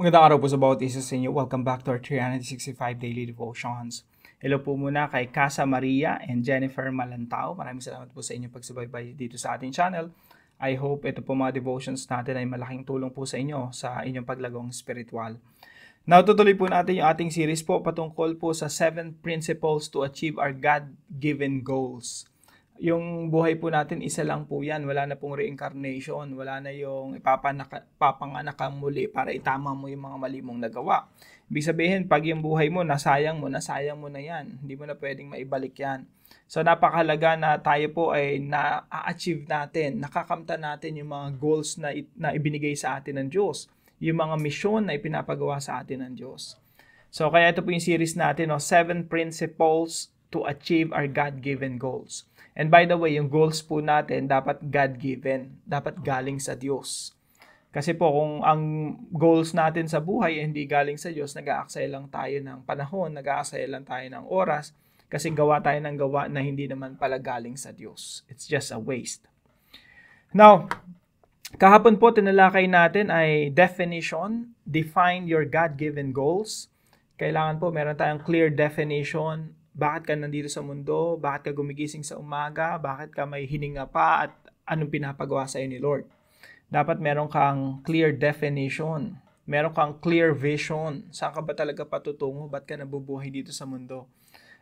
Magandang araw po sa bawat isa sa inyo. Welcome back to our 365 Daily Devotions. Hello po muna kay Casa Maria and Jennifer Malantao. Maraming salamat po sa inyong pagsubaybay dito sa ating channel. I hope ito po mga devotions natin ay malaking tulong po sa inyo sa inyong paglagong spiritual. Now, tutuloy po natin yung ating series po patungkol po sa 7 principles to achieve our God-given goals. Yung buhay po natin, isa lang po yan. Wala na pong reincarnation. Wala na yung papanganak kang muli para itama mo yung mga mali mong nagawa. Ibig sabihin, pag yung buhay mo, nasayang mo na yan. Hindi mo na pwedeng maibalik yan. So, napakahalaga na tayo po ay na-achieve natin, nakakamtan natin yung mga goals na ibinigay sa atin ng Diyos. Yung mga misyon na ipinapagawa sa atin ng Diyos. So, kaya ito po yung series natin, 7 principles to achieve our God-given goals. And by the way, yung goals po natin dapat God-given, dapat galing sa Diyos. Kasi po kung ang goals natin sa buhay ay hindi galing sa Diyos, nag-aaksaya lang tayo ng panahon, nag-aaksaya lang tayo ng oras, kasi gawa tayo ng gawa na hindi naman pala galing sa Diyos. It's just a waste. Now, kahapon po tinalakay natin ay definition, define your God-given goals. Kailangan po meron tayong clear definition. Bakit ka nandito sa mundo? Bakit ka gumigising sa umaga? Bakit ka may hininga pa? At anong pinapagawa sa iyo ni Lord? Dapat meron kang clear definition. Meron kang clear vision. Saan ka ba talaga patutungo? Ba't ka nabubuhay dito sa mundo?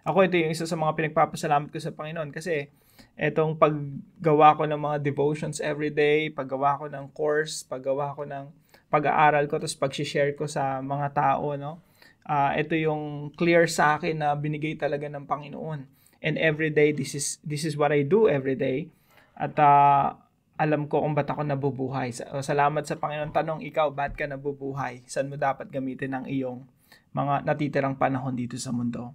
Ako, ito yung isa sa mga pinagpapasalamat ko sa Panginoon kasi itong paggawa ko ng mga devotions everyday, paggawa ko ng course, paggawa ko ng pag-aaral ko, tapos pag-share ko sa mga tao, no? Ito yung clear sa akin na binigay talaga ng Panginoon. And every day, this is what I do every day. At alam ko kung ba't ako nabubuhay. Salamat sa Panginoon. Tanong ikaw, ba't ka nabubuhay? Saan mo dapat gamitin ang iyong mga natitirang panahon dito sa mundo?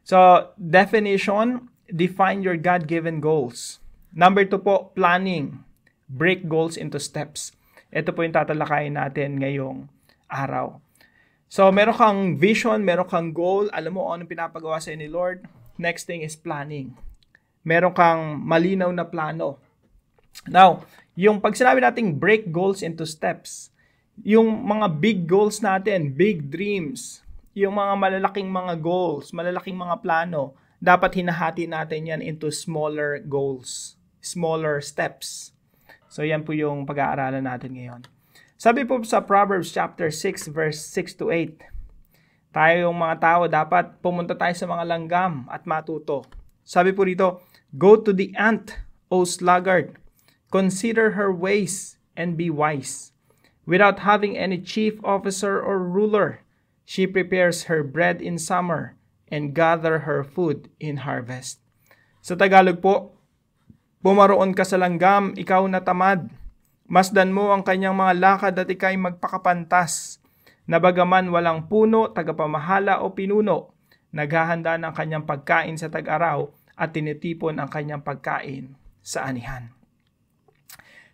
So, definition, define your God-given goals. Number 2 po, planning. Break goals into steps. Ito po yung tatalakayin natin ngayong araw. So, meron kang vision, meron kang goal, alam mo anong pinapagawa sa ni Lord. Next thing is planning. Meron kang malinaw na plano. Now, yung pag sinabi nating break goals into steps, yung mga big goals natin, big dreams, yung mga malalaking mga goals, malalaking mga plano, dapat hinahati natin yan into smaller goals, smaller steps. So, yan po yung pag-aaralan natin ngayon. Sabi po sa Proverbs chapter 6 verse 6 to 8, tayo yung mga tao dapat pumunta tayo sa mga langgam at matuto. Sabi po dito, go to the ant, O sluggard, consider her ways and be wise. Without having any chief officer or ruler, she prepares her bread in summer and gather her food in harvest. Sa Tagalog po, pumaroon ka sa langgam, ikaw na tamad. Masdan mo ang kanyang mga lakad at ikay magpakapantas. Na bagaman walang puno, tagapamahala o pinuno, naghahanda ng kanyang pagkain sa tag-araw at tinitipon ang kanyang pagkain sa anihan.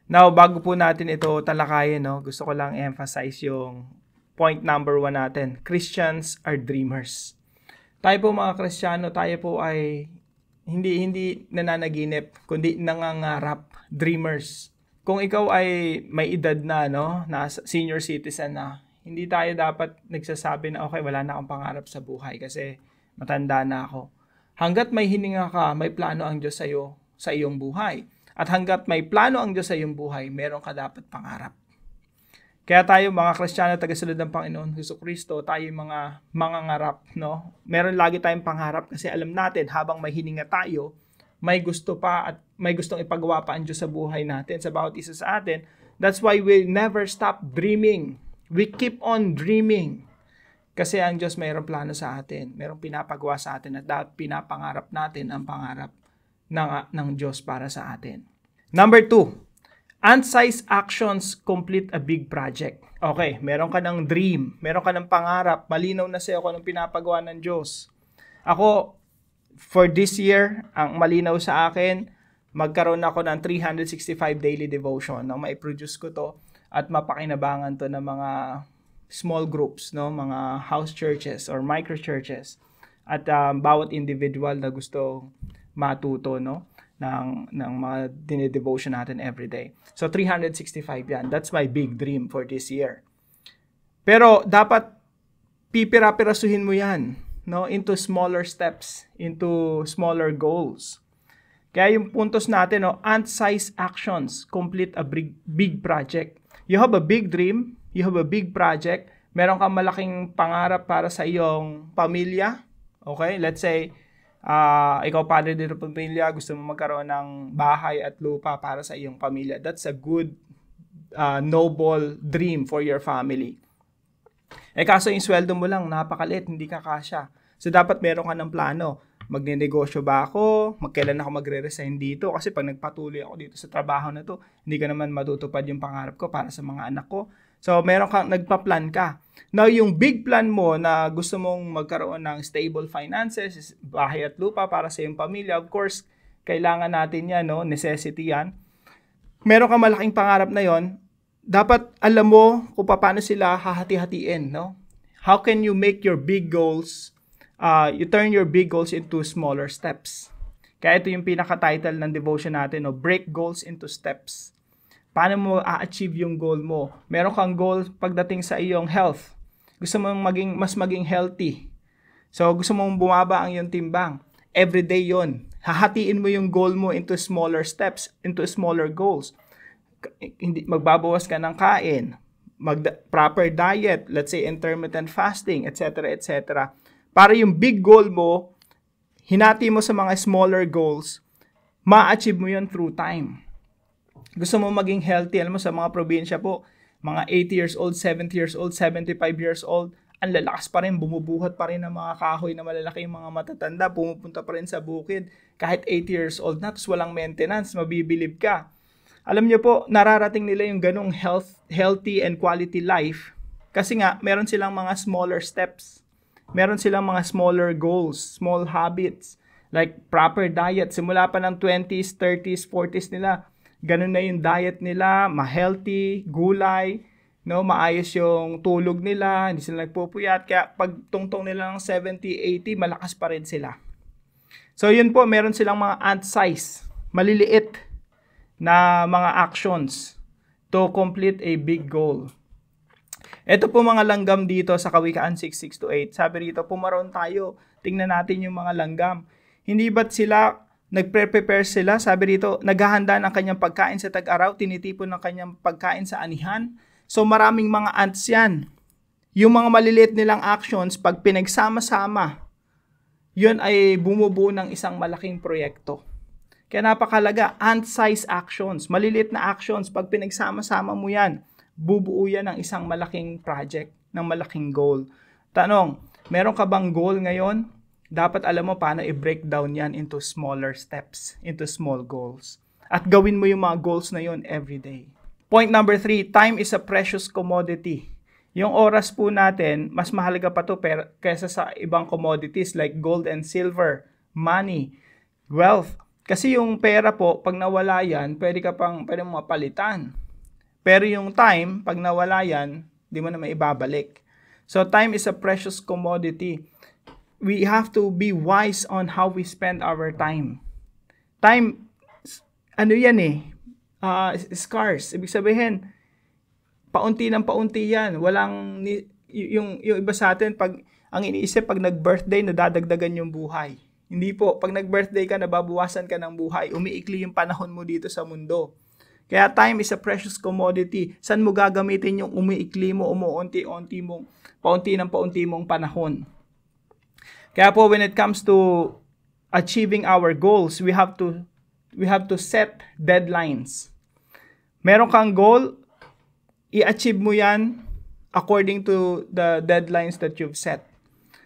Now, bago po natin ito talakayin, gusto ko lang emphasize yung point number 1 natin. Christians are dreamers. Tayo po mga Kristiyano, tayo po ay hindi nananaginip, kundi nangangarap, dreamers. Kung ikaw ay may edad na, na senior citizen na, hindi tayo dapat nagsasabi na okay, wala na akong pangarap sa buhay kasi matanda na ako. Hanggat may hininga ka, may plano ang Diyos sa iyong buhay. At hanggat may plano ang Diyos sa iyong buhay, meron ka dapat pangarap. Kaya tayo mga Kristiyano, tagasunod ng Panginoon Jesucristo, tayo mga mangangarap, Meron lagi tayong pangarap kasi alam natin habang may hininga tayo, may gusto pa at may gustong ipagawa pa ang Diyos sa buhay natin, sa bawat isa sa atin. That's why we never stop dreaming. We keep on dreaming. Kasi ang Diyos mayroong plano sa atin, mayroong pinapagawa sa atin at dapat pinapangarap natin ang pangarap ng Diyos para sa atin. Number 2, ant-sized actions complete a big project. Okay, meron ka ng dream, meron ka ng pangarap, malinaw na sa'yo kung anong pinapagawa ng Diyos. Ako, for this year, ang malinaw sa akin, magkaroon ako ng 365 daily devotion nang maiproduce ko to at mapakinabangan to ng mga small groups, mga house churches or micro churches at bawat individual na gusto matuto ng mga dine-devotion natin every day. So 365 yan. That's my big dream for this year. Pero dapat pipira-pirasuhin mo yan, no, into smaller steps, into smaller goals. Kaya yung puntos natin, no, ant-sized actions complete a big project. You have a big dream, you have a big project, meron kang malaking pangarap para sa iyong pamilya. Okay, let's say, ikaw padre dito pamilya, gusto mo magkaroon ng bahay at lupa para sa iyong pamilya. That's a good, noble dream for your family. Kaso yung sweldo mo lang, napakaliit, hindi ka kasya. So, dapat meron ka ng plano. Magne-negosyo ba ako? Magkailan ako magre-resign dito? Kasi pag nagpatuloy ako dito sa trabaho na to, hindi ka naman matutupad yung pangarap ko para sa mga anak ko. So, meron kang, nagpa-plan ka. Now, yung big plan mo na gusto mong magkaroon ng stable finances, bahay at lupa para sa iyong pamilya, of course, kailangan natin yan, no? Necessity yan. Meron kang malaking pangarap na yon, dapat alam mo kung paano sila hahati-hatiin, no? How can you make your big goals, you turn your big goals into smaller steps? Kaya ito yung pinaka-title ng devotion natin, no? Break goals into steps. Paano mo a-achieve yung goal mo? Meron kang goal pagdating sa iyong health. Gusto mong mas maging healthy. So, gusto mong bumaba ang iyong timbang. Everyday yon. Hahatiin mo yung goal mo into smaller steps, into smaller goals. Hindi magbabawas ka ng kain, proper diet, let's say intermittent fasting, etc., etc. Para yung big goal mo, hinati mo sa mga smaller goals, ma-achieve mo yun through time. Gusto mo maging healthy, alam mo sa mga probinsya po, mga 80 years old, 70 years old, 75 years old, ang lalakas pa rin, bumubuhat pa rin ng mga kahoy na malalaki yung mga matatanda, pumupunta pa rin sa bukid, kahit 80 years old na, tapos walang maintenance, mabibilib ka. Alam niyo po, nararating nila yung ganong healthy and quality life kasi nga, meron silang mga smaller steps. Meron silang mga smaller goals, small habits, like proper diet. Simula pa ng 20s, 30s, 40s nila, ganun na yung diet nila, ma-healthy, gulay, no, maayos yung tulog nila, hindi sila nagpupuyat. Kaya pag tungtong nila ng 70, 80, malakas pa rin sila. So yun po, meron silang mga ant-size, maliliit na mga actions to complete a big goal. Ito po mga langgam dito sa Kawikaan 6:6-8. Sabi rito, pumaroon tayo, tingnan natin yung mga langgam. Hindi ba't sila, nagpre-prepare sila, sabi rito, naghahanda ng kanyang pagkain sa tag-araw, tinitipon ng kanyang pagkain sa anihan. So maraming mga ants yan. Yung mga maliliit nilang actions, pag pinagsama-sama, yun ay bumubuo ng isang malaking proyekto. Kaya napakalaga, ant-size actions, maliliit na actions, pag pinagsama-sama mo yan, bubuo yan ng isang malaking project, ng malaking goal. Tanong, meron ka bang goal ngayon? Dapat alam mo paano i-break down yan into smaller steps, into small goals. At gawin mo yung mga goals na yon every day. Point number 3, time is a precious commodity. Yung oras po natin, mas mahalaga pa to kaysa sa ibang commodities like gold and silver, money, wealth. Kasi yung pera po, pag nawala yan, pwede mo mapalitan. Pero yung time, pag nawala yan, di mo na maibabalik. So time is a precious commodity. We have to be wise on how we spend our time. Time, ano yan scarce. Ibig sabihin, paunti ng paunti yan. Walang, yung iba sa atin, ang iniisip, pag nag-birthday, nadadagdagan yung buhay. Hindi po, pag nag-birthday ka, nababawasan ka ng buhay. Umiikli yung panahon mo dito sa mundo. Kaya time is a precious commodity. Saan mo gagamitin yung umiikli mo, umuunti-unti mong, paunti ng paunti mong panahon? Kaya po, when it comes to achieving our goals, we have to set deadlines. Meron kang goal, i-achieve mo yan according to the deadlines that you've set.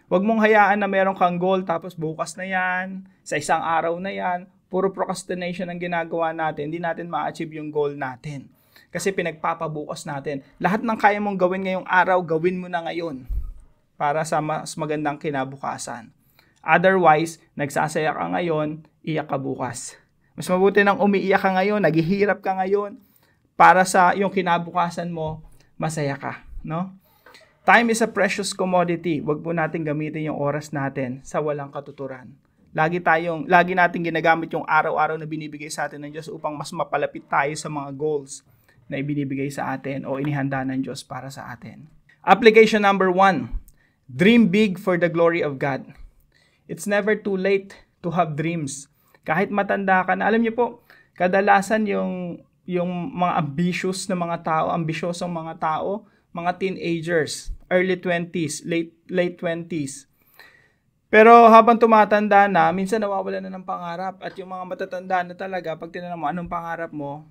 Huwag mong hayaan na meron kang goal tapos bukas na yan, sa isang araw na yan, puro procrastination ang ginagawa natin, hindi natin ma-achieve yung goal natin. Kasi pinagpapabukas natin. Lahat ng kaya mong gawin ngayong araw, gawin mo na ngayon para sa mas magandang kinabukasan. Otherwise, nagsasaya ka ngayon, iyak ka bukas. Mas mabuti nang umiiyak ka ngayon, naghihirap ka ngayon, para sa yung kinabukasan mo, masaya ka, no? Time is a precious commodity. Huwag po natin gamitin yung oras natin sa walang katuturan. Lagi natin ginagamit yung araw-araw na binibigay sa atin ng Diyos upang mas mapalapit tayo sa mga goals na ibinibigay sa atin o inihanda ng Diyos para sa atin. Application number 1, dream big for the glory of God. It's never too late to have dreams. Kahit matanda ka na, alam niyo po, kadalasan yung mga ambitious na mga tao, ambisyosong mga tao, mga teenagers, early 20s, late 20s. Pero habang tumatanda na, minsan nawawala na ng pangarap. At yung mga matatanda na talaga, pag tinanong mo anong pangarap mo,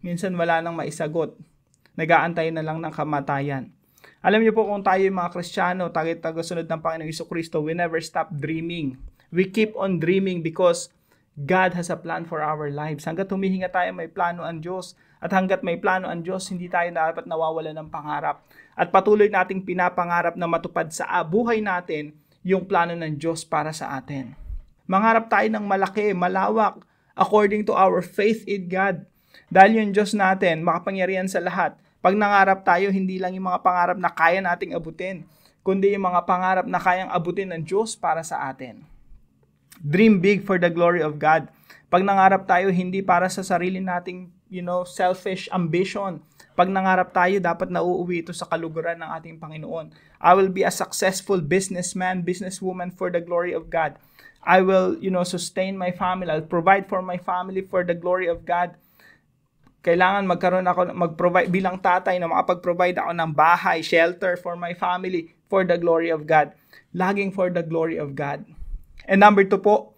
minsan wala nang maisagot. Nag-aantay na lang ng kamatayan. Alam niyo po, kung tayo yung mga Kristiyano, tagasunod ng Panginoong Jesucristo, we never stop dreaming. We keep on dreaming because God has a plan for our lives. Hanggat humihinga tayo, may plano ang Diyos. At hanggat may plano ang Diyos, hindi tayo dapat nawawala ng pangarap. At patuloy nating pinapangarap na matupad sa buhay natin yung plano ng Diyos para sa atin. Mangarap tayo ng malaki, malawak, according to our faith in God. Dahil yung Diyos natin, makapangyarihan sa lahat. Pag nangarap tayo, hindi lang yung mga pangarap na kaya nating abutin, kundi yung mga pangarap na kayang abutin ng Diyos para sa atin. Dream big for the glory of God. Pag nangarap tayo, hindi para sa sarili nating, selfish ambition. Pag nangarap tayo, dapat nauuwi ito sa kaluguran ng ating Panginoon. I will be a successful businessman, businesswoman for the glory of God. I will, sustain my family. I'll provide for my family for the glory of God. Kailangan mag-provide bilang tatay na makapag-provide ako ng bahay, shelter for my family, for the glory of God. Laging for the glory of God. And number 2 po,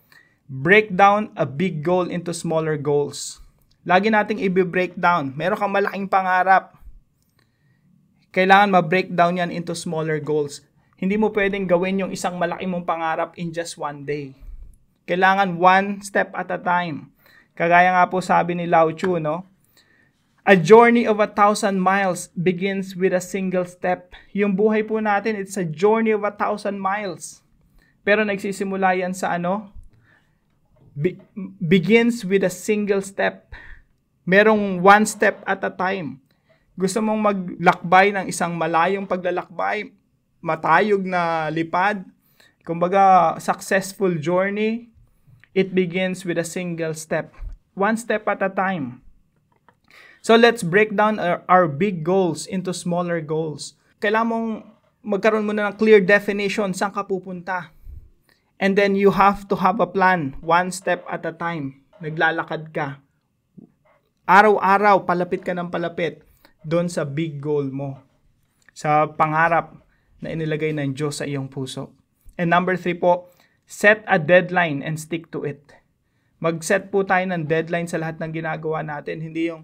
break down a big goal into smaller goals. Lagi nating i-break down. Meron kang malaking pangarap. Kailangan ma-break down yan into smaller goals. Hindi mo pwedeng gawin yung isang malaki mong pangarap in just one day. Kailangan one step at a time. Kagaya nga po sabi ni Lao Tzu, no? A journey of 1,000 miles begins with a single step. Yung buhay po natin, it's a journey of 1,000 miles. Pero nagsisimula yan sa begins with a single step. Merong one step at a time. Gusto mong maglakbay ng isang malayong paglalakbay, matayog na lipad, kumbaga successful journey, it begins with a single step. One step at a time. So let's break down our big goals into smaller goals. Kailangan mong magkaroon muna ng clear definition saan ka pupunta. And then you have to have a plan, one step at a time. Naglalakad ka. Araw-araw, palapit ka ng palapit doon sa big goal mo. Sa pangarap na inilagay ng Diyos sa iyong puso. And number 3 po, set a deadline and stick to it. Mag-set po tayo ng deadline sa lahat ng ginagawa natin. Hindi yung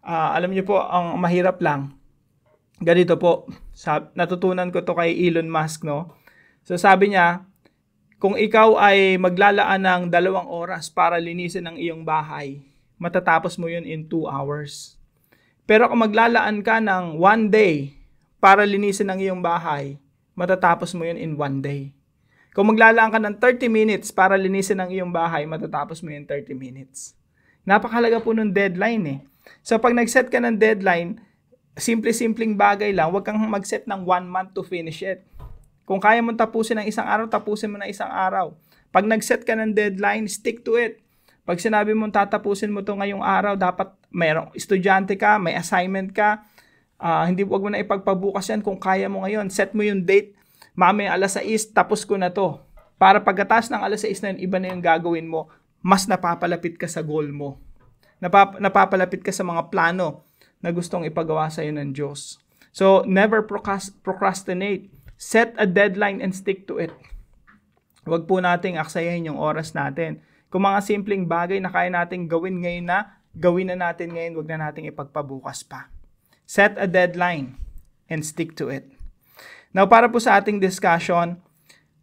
alam niyo po, ang mahirap lang. Ganito po, natutunan ko to kay Elon Musk, no? So sabi niya, kung ikaw ay maglalaan ng 2 oras para linisin ang iyong bahay, matatapos mo yun in 2 hours. Pero kung maglalaan ka ng 1 day para linisin ang iyong bahay, matatapos mo yun in 1 day. Kung maglalaan ka ng 30 minutes para linisin ang iyong bahay, matatapos mo yun in 30 minutes. Napakahalaga po ng deadline eh. So pag nag-set ka ng deadline, simpleng bagay lang, huwag kang mag-set ng 1 month to finish it. Kung kaya mong tapusin ng isang araw, tapusin mo na isang araw. Pag nag-set ka ng deadline, stick to it. Pag sinabi mong tatapusin mo to ngayong araw, dapat mayroong estudyante ka, may assignment ka, huwag mo na ipagpabukas yan kung kaya mo ngayon. Set mo yung date, mamaya 6:00, tapos ko na to. Para pagkatas ng 6:00 na yun, iba na yung gagawin mo, mas napapalapit ka sa goal mo. Napapalapit ka sa mga plano na gustong ipagawa sa iyo ng Diyos. So, never procrastinate. Set a deadline and stick to it. Huwag po nating aksayahin yung oras natin. Kung mga simpleng bagay na kaya nating gawin ngayon gawin na natin ngayon, huwag na nating ipagpabukas pa. Set a deadline and stick to it. Now, para po sa ating discussion,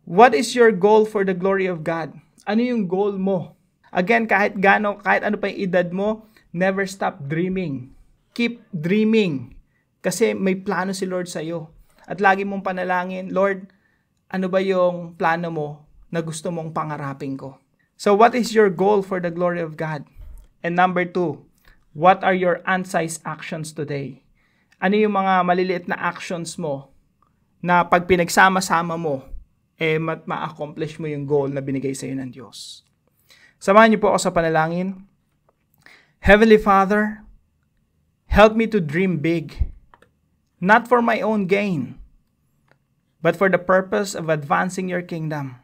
what is your goal for the glory of God? Ano yung goal mo? Again, kahit ano pa yung edad mo, never stop dreaming. Keep dreaming. Kasi may plano si Lord sa iyo. At lagi mong panalangin, Lord, ano ba yung plano mo na gusto mong pangarapin ko? So what is your goal for the glory of God? And number 2, what are your unsize actions today? Ano yung mga maliliit na actions mo na pag pinagsama-sama mo, ma-accomplish mo yung goal na binigay sa iyo ng Diyos? Samahan niyo po ako sa panalangin. Heavenly Father, help me to dream big, not for my own gain, but for the purpose of advancing your kingdom.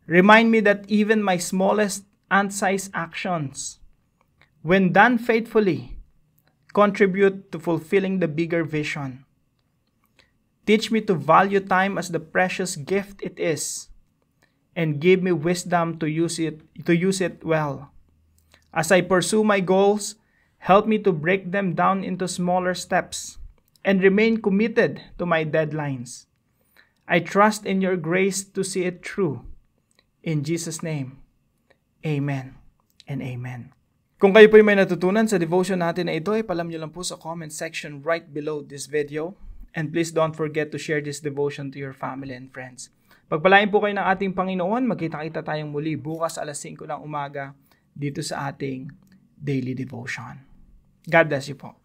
Remind me that even my smallest ant-sized actions, when done faithfully, contribute to fulfilling the bigger vision. Teach me to value time as the precious gift it is, and give me wisdom to use it well. As I pursue my goals, help me to break them down into smaller steps and remain committed to my deadlines. I trust in your grace to see it through. In Jesus' name, amen and amen. Kung kayo po may natutunan sa devotion natin na ito, ipalam nyo lang po sa comment section right below this video. And please don't forget to share this devotion to your family and friends. Pagpalain po kayo ng ating Panginoon. Magkita-kita tayong muli bukas alas 5 ng umaga dito sa ating daily devotion. God bless you po.